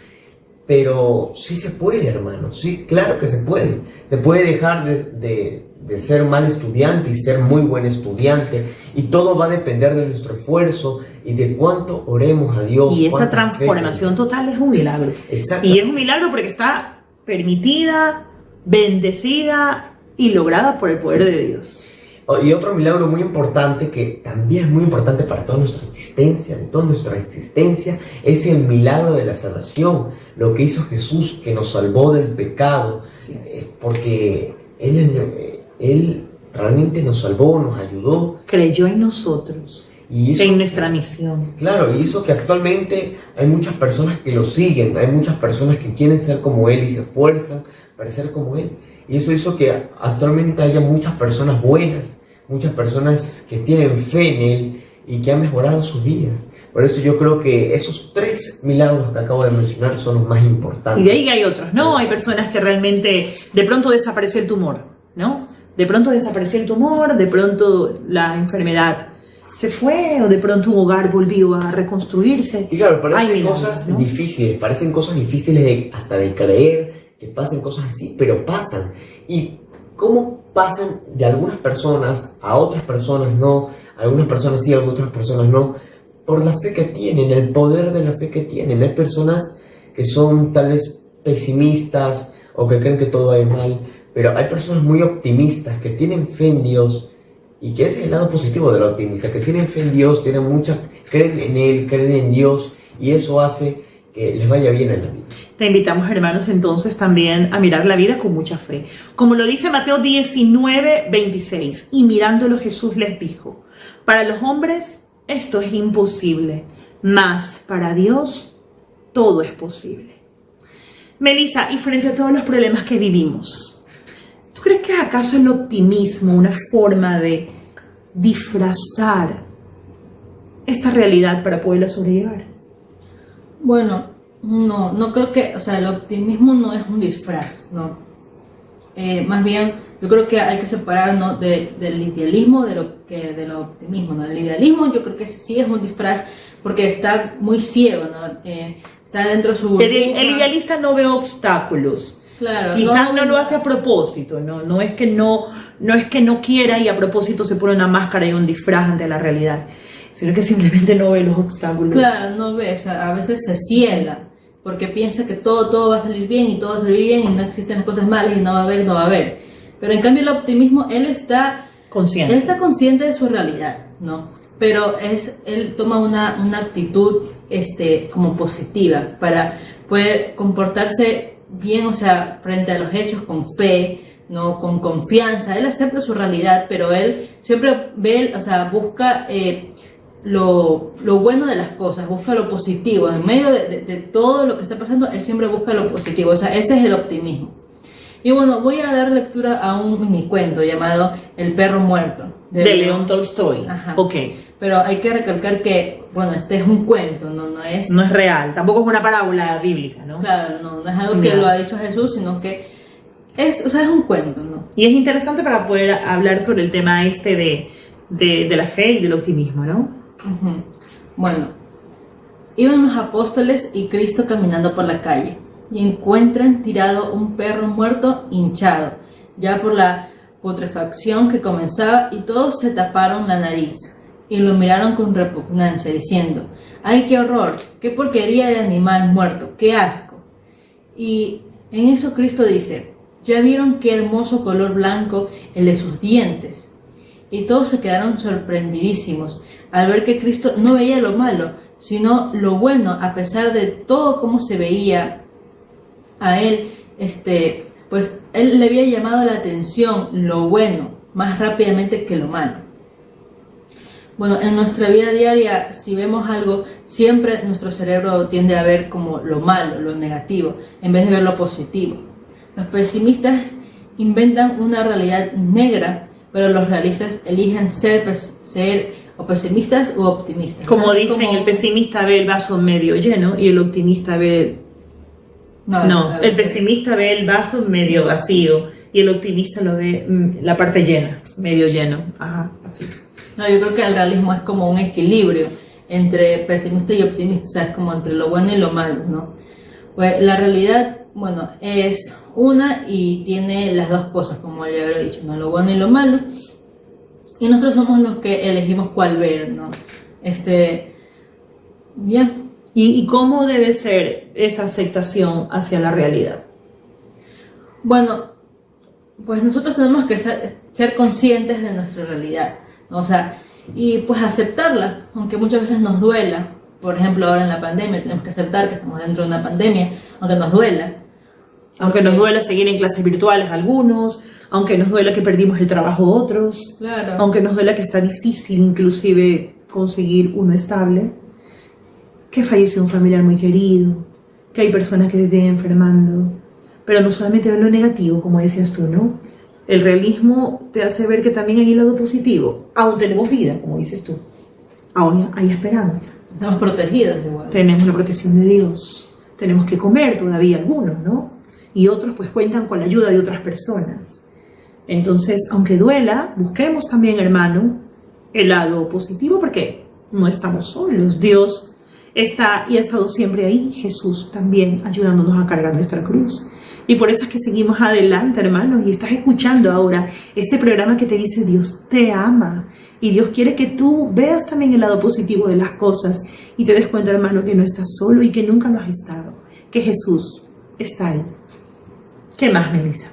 Pero sí se puede, hermano, sí, claro que se puede. Se puede dejar de ser mal estudiante y ser muy buen estudiante. Y todo va a depender de nuestro esfuerzo y de cuánto oremos a Dios. Y esa transformación total es un milagro. Exacto. Y es un milagro porque está permitida, bendecida y lograda por el poder de Dios. Y otro milagro muy importante, que también es muy importante para toda nuestra existencia, es el milagro de la salvación. Lo que hizo Jesús, que nos salvó del pecado, porque Él realmente nos salvó, nos ayudó. Creyó en nosotros. Y hizo, en nuestra misión. claro, hizo que actualmente hay muchas personas que lo siguen, hay muchas personas que quieren ser como él y se esfuerzan para ser como él. Y eso hizo que actualmente haya muchas personas buenas, muchas personas que tienen fe en él y que han mejorado sus vidas. Por eso yo creo que esos 3 milagros que acabo de mencionar son los más importantes. Y de ahí hay otros, ¿no? Hay personas que realmente de pronto desapareció el tumor, ¿no? De pronto desapareció el tumor, de pronto la enfermedad se fue, o de pronto un hogar volvió a reconstruirse. Y claro, parecen Hay milagros, cosas ¿no? difíciles, parecen cosas difíciles hasta de creer que pasen cosas así, pero pasan. ¿Y cómo pasan de algunas personas a otras personas no? Algunas personas sí, algunas otras personas no. Por la fe que tienen, el poder de la fe que tienen. Hay personas que son tal vez pesimistas o que creen que todo va a ir mal, pero hay personas muy optimistas que tienen fe en Dios, y que ese es el lado positivo del optimista, que tienen fe en Dios, creen en Él, creen en Dios, y eso hace que les vaya bien en la vida. Te invitamos, hermanos, entonces también a mirar la vida con mucha fe. Como lo dice Mateo 19:26, y mirándolo Jesús les dijo: para los hombres esto es imposible, mas para Dios todo es posible. Melissa, y frente a todos los problemas que vivimos, ¿tú crees que acaso el optimismo, una forma de disfrazar esta realidad para poderla sobrellevar? Bueno, no creo que, o sea, el optimismo no es un disfraz, ¿no? Más bien, yo creo que hay que separar, ¿no?, del idealismo del optimismo, ¿no? El idealismo yo creo que sí es un disfraz porque está muy ciego, ¿no? Está dentro de su... El idealista no ve obstáculos. Claro, Quizás no lo hace a propósito, no es que no quiera y a propósito se pone una máscara y un disfraz ante la realidad, sino que simplemente no ve los obstáculos. Claro, no ve, o sea, a veces se ciega porque piensa que todo va a salir bien y todo va a salir bien y no existen las cosas malas y no va a haber. Pero en cambio el optimismo, él está consciente de su realidad, ¿no? Pero él toma una actitud como positiva para poder comportarse bien, o sea, frente a los hechos con fe, no, con confianza. Él acepta su realidad, pero él siempre ve, o sea, busca lo bueno de las cosas, busca lo positivo. En medio de todo lo que está pasando, él siempre busca lo positivo. O sea, ese es el optimismo. Y bueno, voy a dar lectura a un minicuento llamado El perro muerto, de León Tolstoy. Ajá. Ok. Pero hay que recalcar que, bueno, este es un cuento, no es real, tampoco es una parábola bíblica, ¿no? Claro, no es algo que lo ha dicho Jesús, sino que es un cuento, ¿no? Y es interesante para poder hablar sobre el tema de la fe y del optimismo, ¿no? Uh-huh. Bueno, iban los apóstoles y Cristo caminando por la calle y encuentran tirado un perro muerto hinchado, ya por la putrefacción que comenzaba, y todos se taparon la nariz y lo miraron con repugnancia, diciendo: ¡ay, qué horror! ¡Qué porquería de animal muerto! ¡Qué asco! Y en eso Cristo dice: ¿ya vieron qué hermoso color blanco el de sus dientes? Y todos se quedaron sorprendidísimos al ver que Cristo no veía lo malo, sino lo bueno, a pesar de todo cómo se veía a él. Pues él le había llamado la atención lo bueno más rápidamente que lo malo. Bueno, en nuestra vida diaria, si vemos algo, siempre nuestro cerebro tiende a ver como lo malo, lo negativo, en vez de ver lo positivo. Los pesimistas inventan una realidad negra, pero los realistas eligen ser o pesimistas u optimistas. Como dicen, el pesimista ve el vaso medio lleno y el optimista ve... el pesimista ve el vaso medio vacío y el optimista lo ve la parte llena, medio lleno. Ajá, así. No, yo creo que el realismo es como un equilibrio entre pesimista y optimista, o sea, es como entre lo bueno y lo malo, ¿no? Pues la realidad, bueno, es una y tiene las dos cosas, como ya lo he dicho, ¿no? Lo bueno y lo malo. Y nosotros somos los que elegimos cuál ver, ¿no? Bien. ¿Y cómo debe ser esa aceptación hacia la realidad? Bueno, pues nosotros tenemos que ser conscientes de nuestra realidad, ¿no? O sea, y pues aceptarla, aunque muchas veces nos duela. Por ejemplo, ahora en la pandemia tenemos que aceptar que estamos dentro de una pandemia, aunque nos duela. Aunque nos duela seguir en clases virtuales algunos, aunque nos duela que perdimos el trabajo otros, claro. Aunque nos duela que está difícil inclusive conseguir uno estable, que falleció un familiar muy querido, que hay personas que se siguen enfermando, pero no solamente ver lo negativo, como decías tú, ¿no? El realismo te hace ver que también hay el lado positivo. Aún tenemos vida, como dices tú. Aún hay esperanza. Estamos protegidos igual. Tenemos la protección de Dios. Tenemos que comer todavía algunos, ¿no? Y otros pues cuentan con la ayuda de otras personas. Entonces, aunque duela, busquemos también, hermano, el lado positivo, porque no estamos solos. Dios está y ha estado siempre ahí. Jesús también ayudándonos a cargar nuestra cruz. Y por eso es que seguimos adelante, hermanos, y estás escuchando ahora este programa que te dice Dios te ama. Y Dios quiere que tú veas también el lado positivo de las cosas y te des cuenta, hermano, que no estás solo y que nunca lo has estado. Que Jesús está ahí. ¿Qué más, Melissa?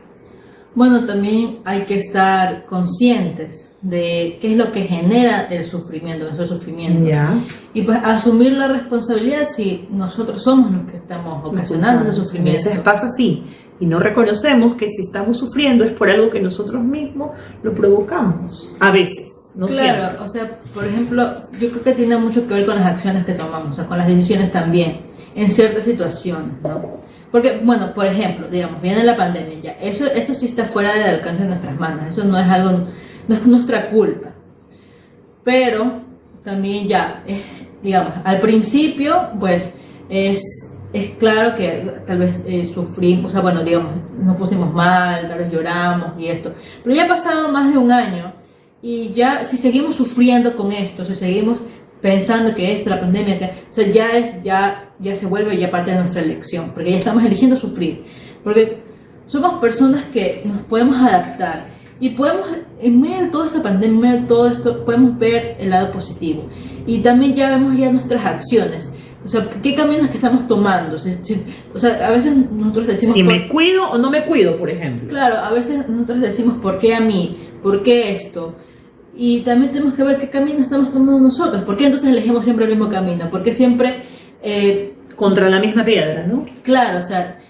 Bueno, también hay que estar conscientes de qué es lo que genera el sufrimiento, nuestro sufrimiento. Ya. Y pues asumir la responsabilidad si nosotros somos los que estamos ocasionando ese A sufrimiento. veces pasa así. Y no reconocemos que si estamos sufriendo es por algo que nosotros mismos lo provocamos. A veces, no siempre. Claro, o sea, por ejemplo, yo creo que tiene mucho que ver con las acciones que tomamos, o sea, con las decisiones también, en ciertas situaciones, ¿no? Porque, bueno, por ejemplo, digamos, viene la pandemia ya, eso sí está fuera del alcance de nuestras manos, eso no es algo, no es nuestra culpa. Pero también ya, digamos, al principio, pues, es claro que tal vez sufrimos, o sea, bueno, digamos, nos pusimos mal, tal vez lloramos y esto, pero ya ha pasado más de un año y ya si seguimos sufriendo con esto, si seguimos pensando que esto, la pandemia, que, o sea, ya se vuelve ya parte de nuestra elección, porque ya estamos eligiendo sufrir, porque somos personas que nos podemos adaptar y podemos, en medio de toda esta pandemia, en medio de todo esto, podemos ver el lado positivo y también ya vemos ya nuestras acciones. O sea, ¿qué caminos que estamos tomando? O sea, a veces nosotros decimos... Si me cuido o no me cuido, por ejemplo. Claro, a veces nosotros decimos, ¿por qué a mí? ¿Por qué esto? Y también tenemos que ver qué camino estamos tomando nosotros. ¿Por qué entonces elegimos siempre el mismo camino? ¿Por qué siempre... Contra la misma piedra, ¿no? Claro, o sea,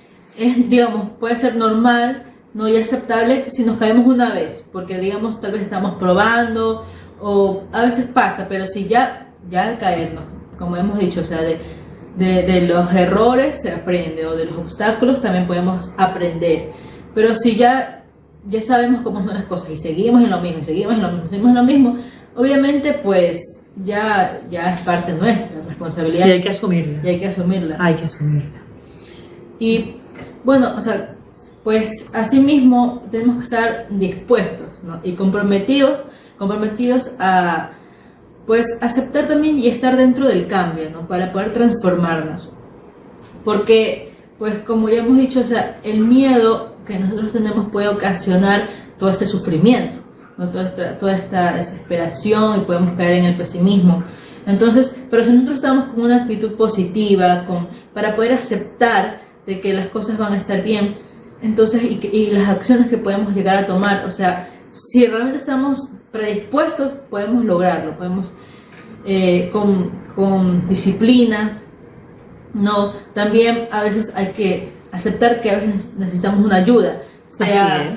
digamos, puede ser normal, no y aceptable si nos caemos una vez. Porque, digamos, tal vez estamos probando o a veces pasa, pero si ya al caernos, como hemos dicho, o sea, de los errores se aprende, o de los obstáculos también podemos aprender. Pero si ya sabemos cómo son las cosas y seguimos en lo mismo, seguimos en lo mismo, obviamente pues ya es parte nuestra responsabilidad. Y hay que asumirla. Y hay que asumirla. Hay que asumirla. Y bueno, o sea, pues así mismo tenemos que estar dispuestos, ¿no? Y comprometidos a pues aceptar también y estar dentro del cambio, ¿no? Para poder transformarnos. Porque, pues como ya hemos dicho, o sea, el miedo que nosotros tenemos puede ocasionar todo este sufrimiento, ¿no? Toda esta desesperación y podemos caer en el pesimismo. Entonces, pero si nosotros estamos con una actitud positiva, para poder aceptar de que las cosas van a estar bien, entonces, y las acciones que podemos llegar a tomar, o sea, si realmente estamos predispuestos, podemos lograrlo, podemos con disciplina, ¿no? También a veces hay que aceptar que a veces necesitamos una ayuda, sea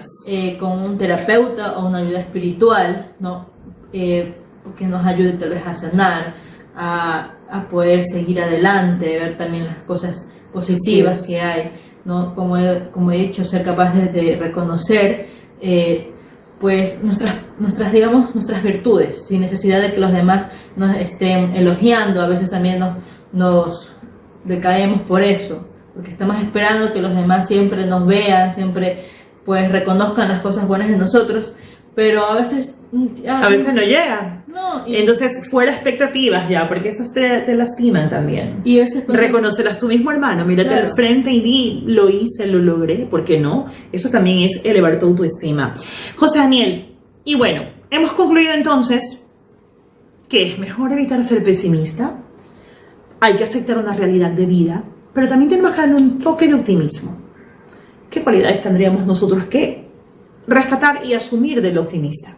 con un terapeuta o una ayuda espiritual, ¿no? Que nos ayude tal vez a sanar, a poder seguir adelante, ver también las cosas positivas que hay, ¿no? Como he dicho, ser capaz de reconocer pues nuestras virtudes, sin necesidad de que los demás nos estén elogiando. A veces también nos decaemos por eso, porque estamos esperando que los demás siempre nos vean, siempre pues reconozcan las cosas buenas de nosotros, pero a veces no llegan. No, entonces fuera expectativas ya, porque esas te lastiman también. Y reconocerlas tú mismo, hermano, mírate al frente y di, lo hice, lo logré, ¿por qué no? Eso también es elevar tu autoestima. José Daniel, y bueno, hemos concluido entonces que es mejor evitar ser pesimista, hay que aceptar una realidad de vida, pero también tenemos que darle un toque de optimismo. ¿Qué cualidades tendríamos nosotros que rescatar y asumir del optimista?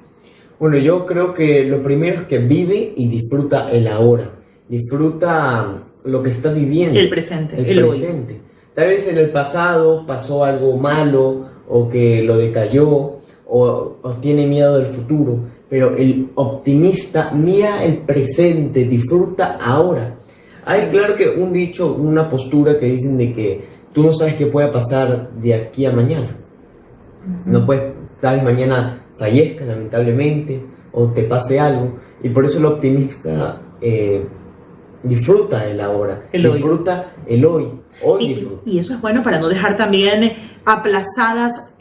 Bueno, yo creo que lo primero es que vive y disfruta el ahora. Disfruta lo que está viviendo. El presente. El presente. Tal vez en el pasado pasó algo malo o que lo decayó o tiene miedo del futuro, pero el optimista mira el presente, disfruta ahora. Hay claro que un dicho, una postura que dicen de que tú no sabes qué puede pasar de aquí a mañana. No puedes, tal vez mañana fallezcas lamentablemente o te pase algo, y por eso el optimista disfruta el ahora, disfruta el hoy disfruta. Y eso es bueno para no dejar también aplazadas,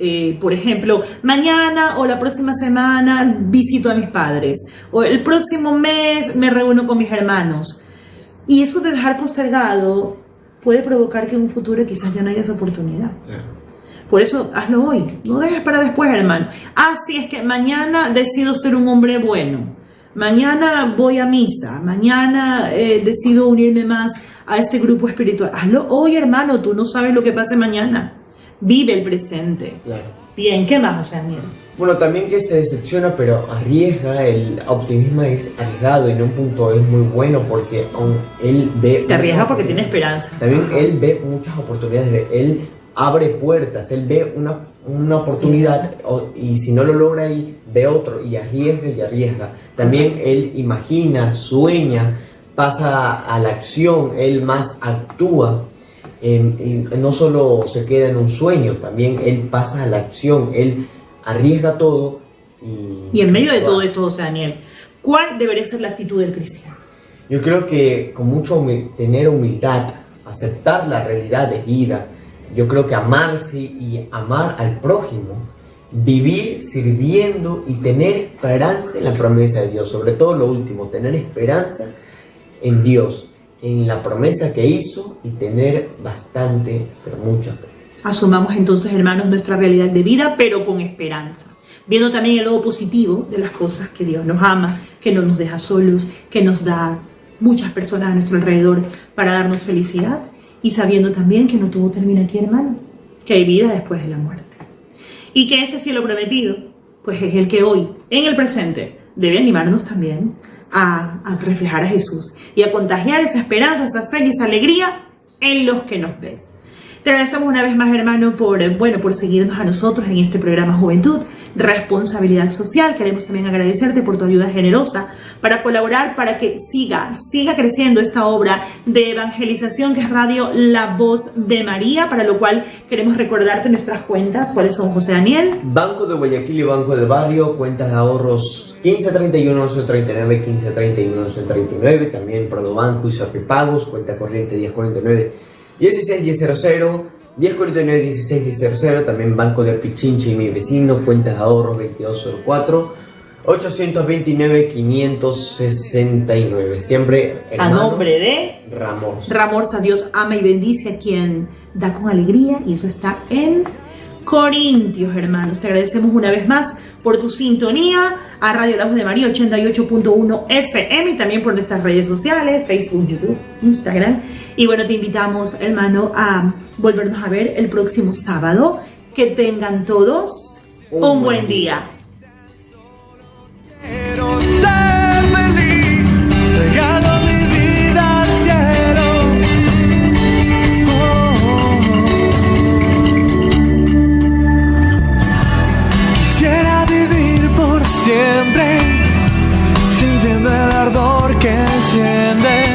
por ejemplo, mañana o la próxima semana visito a mis padres, o el próximo mes me reúno con mis hermanos. Y eso de dejar postergado puede provocar que en un futuro quizás ya no haya esa oportunidad. Por eso hazlo hoy, no dejes para después, hermano. Sí, es que mañana decido ser un hombre bueno, mañana voy a misa, mañana decido unirme más a este grupo espiritual. Hazlo hoy, hermano, tú no sabes lo que pase mañana. Vive el presente. Claro. Bien, ¿qué más, José Daniel? Bueno, también que se decepciona, pero arriesga. El optimismo es arriesgado y en un punto es muy bueno porque él ve... Se arriesga porque tiene esperanza. También él ve muchas oportunidades, él abre puertas, él ve una oportunidad y si no lo logra ahí, ve otro y arriesga. También él imagina, sueña, pasa a la acción, él más actúa. Y no solo se queda en un sueño, también él pasa a la acción, él arriesga todo. Y en medio de todo esto, José Daniel, ¿cuál debería ser la actitud del cristiano? Yo creo que con mucho tener humildad, aceptar la realidad de vida, yo creo que amarse y amar al prójimo, vivir sirviendo y tener esperanza en la promesa de Dios, sobre todo lo último, tener esperanza en Dios, en la promesa que hizo y tener bastante, pero mucha fe. Asumamos entonces, hermanos, nuestra realidad de vida, pero con esperanza, viendo también el lado positivo de las cosas, que Dios nos ama, que no nos deja solos, que nos da muchas personas a nuestro alrededor para darnos felicidad, y sabiendo también que no todo termina aquí, hermano, que hay vida después de la muerte. Y que ese cielo prometido, pues es el que hoy, en el presente, debe animarnos también a reflejar a Jesús y a contagiar esa esperanza, esa fe y esa alegría en los que nos ven. Te agradecemos una vez más, hermano, por seguirnos a nosotros en este programa Juventud, Responsabilidad Social. Queremos también agradecerte por tu ayuda generosa para colaborar, para que siga creciendo esta obra de evangelización que es Radio La Voz de María, para lo cual queremos recordarte nuestras cuentas. ¿Cuáles son, José Daniel? Banco de Guayaquil y Banco del Barrio, cuentas de ahorros 1531 1139, 1531 1139, también Prodobanco y Sorpipagos, cuenta corriente 1049 161000, 1049 161000, también Banco de Pichincha y Mi Vecino, cuentas de ahorros 2204 829 569. Siempre hermano, a nombre de Ramorza. Dios ama y bendice a quien da con alegría, y eso está en Corintios, hermanos. Te agradecemos una vez más por tu sintonía a Radio La Voz de María 88.1 FM y también por nuestras redes sociales, Facebook, YouTube, Instagram. Y bueno, te invitamos, hermano, a volvernos a ver el próximo sábado. Que tengan todos un buen día. Quiero ser feliz, regalo mi vida al cielo. Quisiera vivir por siempre, sintiendo el ardor que enciende